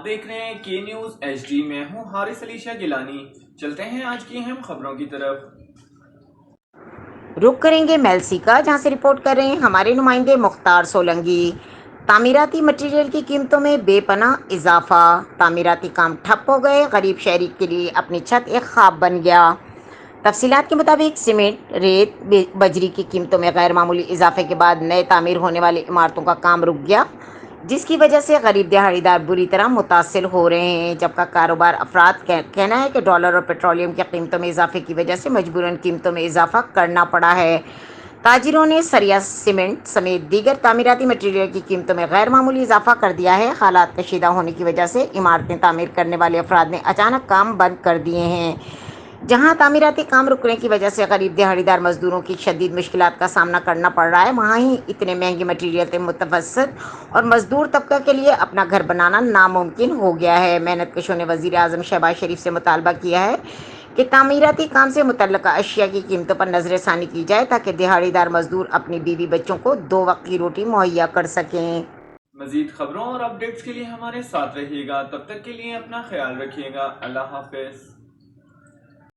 آپ دیکھ رہے ہیں کے نیوز ایچ ڈی۔ میں ہوں حارث علی شاہ گیلانی۔ چلتے ہیں آج کی اہم خبروں کی طرف۔ رخ کریں گے میلسی کا، جہاں سے رپورٹ کر رہے ہیں ہمارے نمائندے مختار سولنگی۔ تعمیراتی مٹیریل کی قیمتوں میں بے پناہ اضافہ، تعمیراتی کام ٹھپ ہو گئے، غریب شہری کے لیے اپنی چھت ایک خواب بن گیا۔ تفصیلات کے مطابق سیمنٹ، ریت، بجری کی قیمتوں میں غیر معمولی اضافے کے بعد نئے تعمیر ہونے والی عمارتوں کا کام رک گیا، جس کی وجہ سے غریب دہاڑی دار بری طرح متاثر ہو رہے ہیں، جبکہ کاروبار افراد کہنا ہے کہ ڈالر اور پیٹرولیم کی قیمتوں میں اضافے کی وجہ سے مجبوراً قیمتوں میں اضافہ کرنا پڑا ہے۔ تاجروں نے سریا سیمنٹ سمیت دیگر تعمیراتی مٹیریل کی قیمتوں میں غیر معمولی اضافہ کر دیا ہے۔ حالات کشیدہ ہونے کی وجہ سے عمارتیں تعمیر کرنے والے افراد نے اچانک کام بند کر دیے ہیں۔ جہاں تعمیراتی کام رکنے کی وجہ سے غریب دہاڑی دار مزدوروں کی شدید مشکلات کا سامنا کرنا پڑ رہا ہے، وہاں ہی اتنے مہنگی مٹیریل متوسط اور مزدور طبقہ کے لیے اپنا گھر بنانا ناممکن ہو گیا ہے۔ محنت کشوں نے وزیر اعظم شہباز شریف سے مطالبہ کیا ہے کہ تعمیراتی کام سے متعلقہ اشیاء کی قیمتوں پر نظر ثانی کی جائے تاکہ دہاڑی دار مزدور اپنی بیوی بچوں کو 2 وقت کی روٹی مہیا کر سکیں۔ مزید خبروں اور اپڈیٹس کے لیے ہمارے ساتھ رہیے گا، تب تک کے لیے اپنا خیال رکھیے گا۔ اللہ حافظ۔